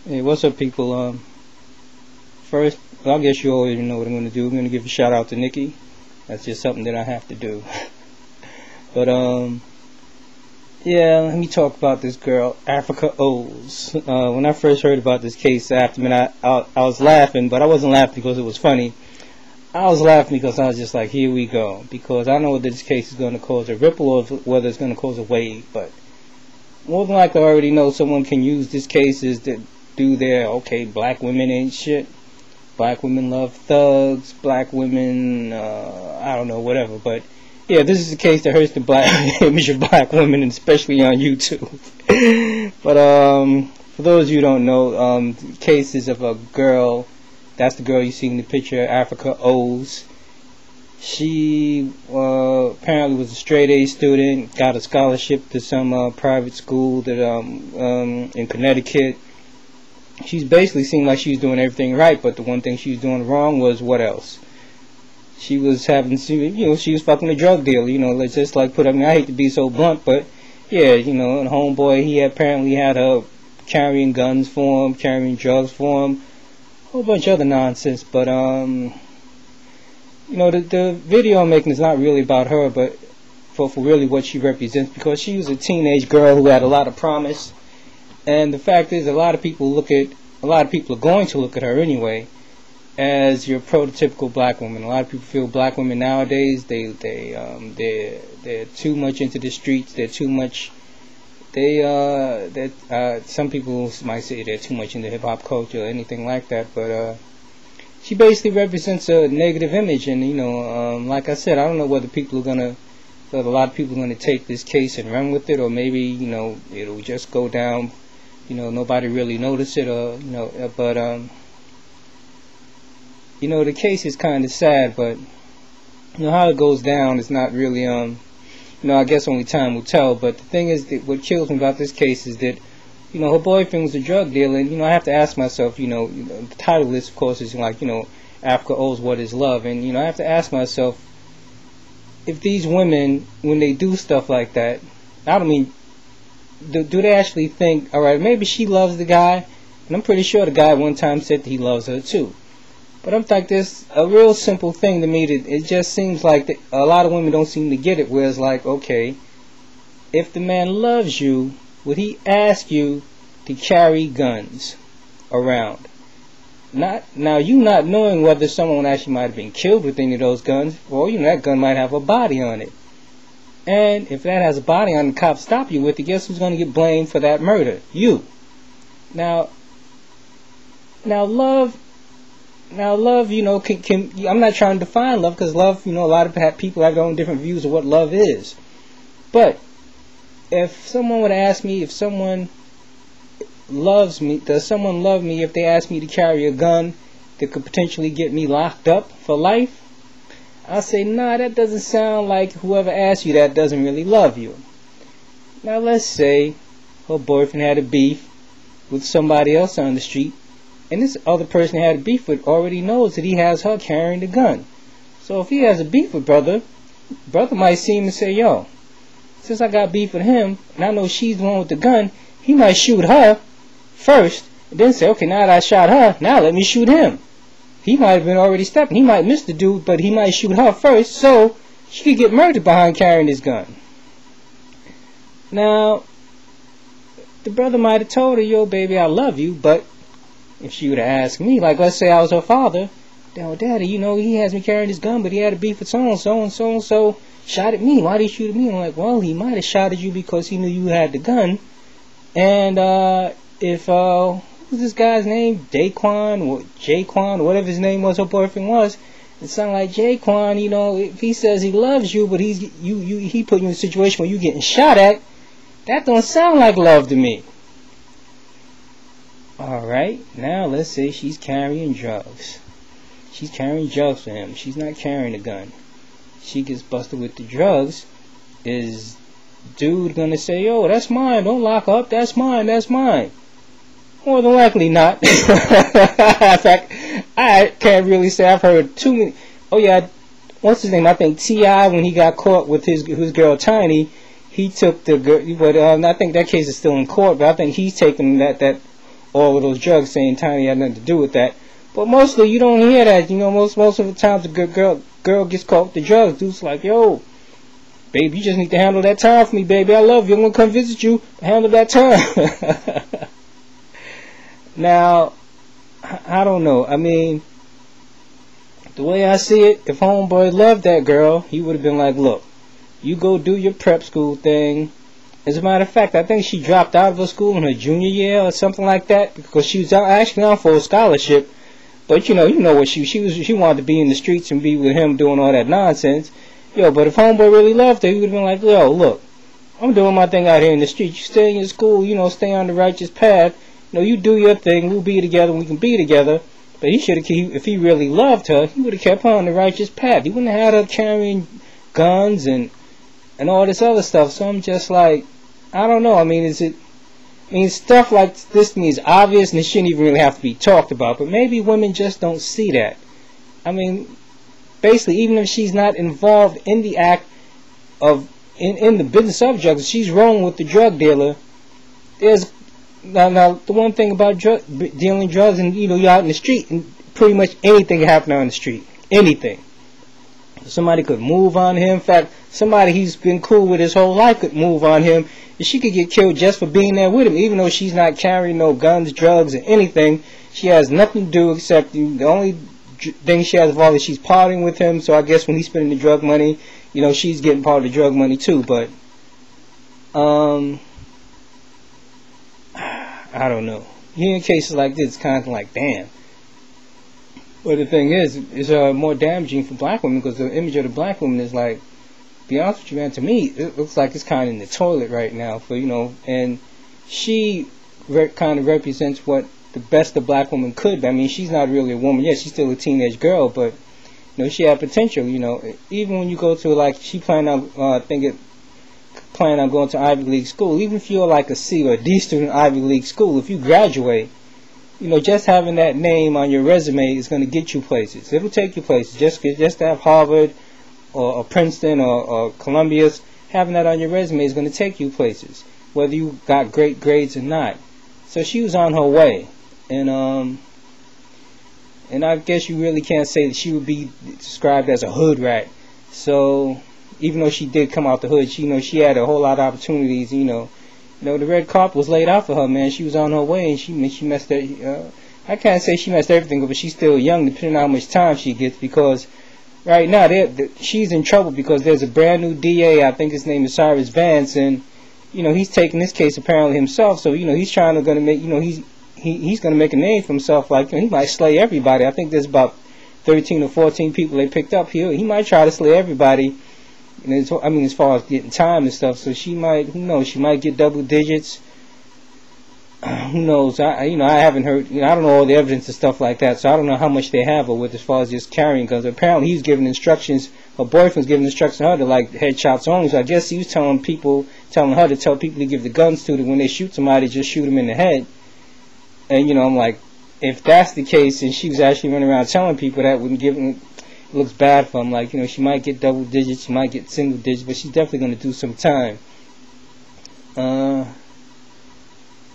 Hey, what's up, people? First, well, I guess you already know what I'm going to do. I'm going to give a shout out to Nikki. That's just something that I have to do. But, yeah, let me talk about this girl, Afrika O's. When I first heard about this case, I was laughing, but I wasn't laughing because it was funny. I was laughing because I was just like, here we go. Because I know whether this case is going to cause a ripple or whether it's going to cause a wave. But more than likely, I already know someone can use this case as to do their, okay, black women ain't shit. Black women love thugs. Black women, I don't know, whatever. But yeah, this is a case that hurts the black image of black women, and especially on YouTube. But for those of you who don't know, cases of a girl. That's the girl you see in the picture, Afrika O's. She apparently was a straight A student, got a scholarship to some private school that in Connecticut. She's basically seemed like she was doing everything right, but the one thing she was doing wrong was what else? She was having, she was fucking a drug dealer. Let's just like put. I hate to be so blunt, but yeah, and homeboy, he apparently had her carrying guns for him, carrying drugs for him, a whole bunch of other nonsense. But the video I'm making is not really about her, but for really what she represents, because she was a teenage girl who had a lot of promise. And the fact is, a lot of people are going to look at her anyway as your prototypical black woman. A lot of people feel black women nowadays, they're too much into the streets. They're too much. Some people might say they're too much into hip hop culture or anything like that. But she basically represents a negative image. And like I said, I don't know whether a lot of people are gonna take this case and run with it, or maybe it'll just go down. Nobody really notice it, or but the case is kind of sad, but how it goes down is not really I guess only time will tell. But the thing is that what kills me about this case is that her boyfriend was a drug dealer, and I have to ask myself, the title of this, of course, is like Afrika O's What Is Love, and I have to ask myself, if these women, when they do stuff like that, I don't mean, do they actually think, alright, maybe she loves the guy, and I'm pretty sure the guy one time said that he loves her too. But I'm like, this a real simple thing to me, that it just seems like that a lot of women don't seem to get it, where it's like, okay, if the man loves you, would he ask you to carry guns around? Now you not knowing whether someone actually might have been killed with any of those guns, or that gun might have a body on it. And if that has a body on, the cops stop you with it, guess who's going to get blamed for that murder? You. Now love, can I'm not trying to define love, because love, a lot of people have their own different views of what love is. But if someone would ask me if someone loves me, does someone love me if they ask me to carry a gun that could potentially get me locked up for life? I say, nah, that doesn't sound like whoever asked you that doesn't really love you. Now let's say her boyfriend had a beef with somebody else on the street, and this other person had a beef with already knows that he has her carrying the gun. So if he has a beef with brother might see him and say, yo, since I got beef with him, and I know she's the one with the gun, he might shoot her first, and then say, okay, now that I shot her, now let me shoot him. He might have been already stepping. He might miss the dude, but he might shoot her first, so she could get murdered behind carrying his gun. Now, the brother might have told her, yo, baby, I love you, but if she would have asked me, like, let's say I was her father, daddy, he has me carrying his gun, but he had a beef with so-and-so, and so-and-so shot at me. Why did he shoot at me? I'm like, well, he might have shot at you because he knew you had the gun. And who's this guy's name? Jaquan, whatever his name was, her boyfriend was. It sounded like Jaquan, if he says he loves you, but he put you in a situation where you're getting shot at, that don't sound like love to me. Alright, now let's say she's carrying drugs. She's carrying drugs for him. She's not carrying a gun. She gets busted with the drugs. Is dude gonna say, yo, that's mine, don't lock up, that's mine, that's mine? More than likely not. In fact, I can't really say. I've heard too many. Oh yeah, what's his name? I think T.I., when he got caught with his girl Tiny, he took the girl. But I think that case is still in court. But I think he's taking that all of those drugs, saying Tiny had nothing to do with that. But mostly you don't hear that. You know, most of the times a good girl gets caught with the drugs. Dude's like, yo, baby, you just need to handle that time for me, baby. I love you. I'm gonna come visit you. Handle that time. Now, I don't know. I mean, the way I see it, if homeboy loved that girl, he would have been like, look, you go do your prep school thing. As a matter of fact, I think she dropped out of her school in her junior year or something like that, because she was actually on for a scholarship. But you know what she wanted to be in the streets and be with him doing all that nonsense. Yo, but if homeboy really loved her, he would have been like, yo, look, I'm doing my thing out here in the street. You stay in your school, you know, stay on the righteous path. You know, you do your thing. We'll be together. We can be together. But he should have, if he really loved her, he would have kept her on the righteous path. He wouldn't have had her carrying guns and all this other stuff. So I'm just like, I don't know. I mean, stuff like this to me is obvious and it shouldn't even really have to be talked about. But maybe women just don't see that. I mean, basically, even if she's not involved in the act of in the business of drugs, if she's rolling with the drug dealer, there's now the one thing about dealing drugs, and you know, you're out in the street and pretty much anything can happen on the street. Anything. Somebody could move on him. In fact, somebody he's been cool with his whole life could move on him, and she could get killed just for being there with him, even though she's not carrying no guns, drugs, or anything. She has nothing to do except the only thing she has involved is she's partying with him. So I guess when he's spending the drug money, you know, she's getting part of the drug money too. But I don't know. Hearing cases like this, it's kind of like, damn. But the thing is, it's more damaging for black women, because the image of the black woman is like, to be honest with you, man, to me, it looks like it's kind of in the toilet right now. For, you know, and she kind of represents what the best the black woman could be. I mean, she's not really a woman yet. She's still a teenage girl, but, you know, she had potential, you know. Even when you go to, like, she planned on, plan on going to Ivy League school. Even if you're like a C or a D student in Ivy League school, if you graduate, you know, just having that name on your resume is going to get you places. It'll take you places. Just to have Harvard or Princeton or Columbia, having that on your resume is going to take you places, whether you got great grades or not. So she was on her way, and I guess you really can't say that she would be described as a hood rat. So even though she did come out the hood, she had a whole lot of opportunities. You know, the red carpet was laid out for her, man. She was on her way, and she messed that. I can't say she messed everything up, but she's still young, depending on how much time she gets. Because right now, she's in trouble because there's a brand new DA. I think his name is Cyrus Vance, and you know, he's taking this case apparently himself. So you know, he's trying to make, you know, he's going to make a name for himself. Like, you know, he might slay everybody. I think there's about 13 or 14 people they picked up here. He might try to slay everybody. And I mean, as far as getting time and stuff, so she might, who knows, she might get double digits. Who knows? I haven't heard, I don't know all the evidence and stuff like that, so I don't know how much they have her with as far as just carrying guns. Apparently, he's giving instructions. Her boyfriend's giving instructions to her to like headshots only. So I guess he was telling her to tell people to give the guns to them when they shoot somebody, just shoot them in the head. And you know, I'm like, if that's the case, and she was actually running around telling people that, wouldn't give them. It looks bad for him. Like, you know, she might get double digits, she might get single digits, but she's definitely going to do some time.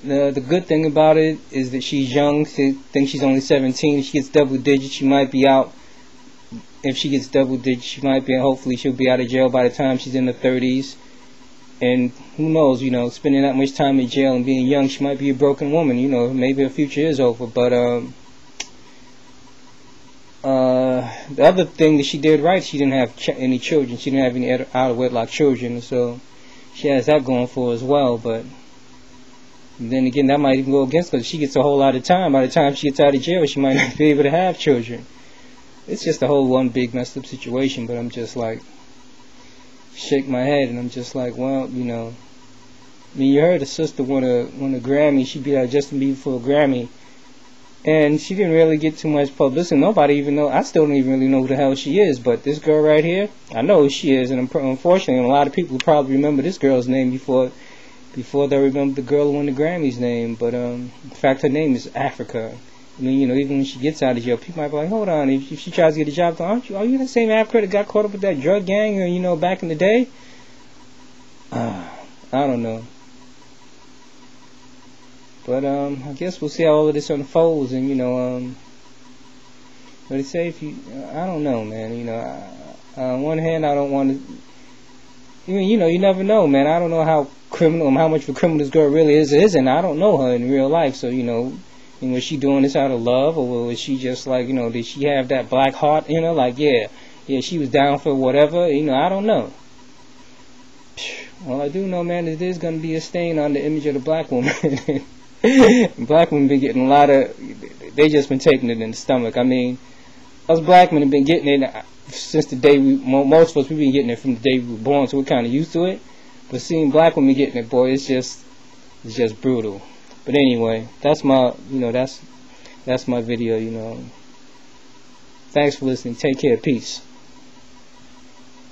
The good thing about it is that she's young. She thinks she's only 17. If she gets double digits, she might be out. If she gets double digits, she might be. Hopefully, she'll be out of jail by the time she's in the 30s. And who knows? You know, spending that much time in jail and being young, she might be a broken woman. You know, maybe her future is over. But the other thing that she did right, she didn't have any children. She didn't have any out of wedlock children, so she has that going for her as well. But then again, that might even go against her. If she gets a whole lot of time, by the time she gets out of jail, she might not be able to have children. It's just a whole one big messed up situation. But I'm just like, shake my head, and I'm just like, well, you know, I mean, you heard her sister won a Grammy. She beat out Justin Bieber for a Grammy. And she didn't really get too much publicity. Nobody even know. I still don't even really know who the hell she is. But this girl right here, I know who she is. And unfortunately, a lot of people probably remember this girl's name before they remember the girl who won the Grammy's name. But in fact, her name is Afrika. I mean, you know, even when she gets out of jail, people might be like, hold on, if she tries to get a job, are you the same Afrika that got caught up with that drug gang, or, you know, back in the day? I don't know. But I guess we'll see how all of this unfolds, and what they say, if you, I don't know, man. On one hand, I don't want to. You never know, man. I don't know how much of a criminal this girl really is or isn't. I don't know her in real life, so was she doing this out of love, or was she just like, did she have that black heart, like, yeah, she was down for whatever, I don't know. All I do know, man, is there's going to be a stain on the image of the black woman. Black women been getting a lot of, they just been taking it in the stomach. I mean, us black men have been getting it since the day most of us, we've been getting it from the day we were born, so we're kind of used to it. But seeing black women getting it, boy, it's just brutal. But anyway, that's my, that's my video, Thanks for listening. Take care. Peace.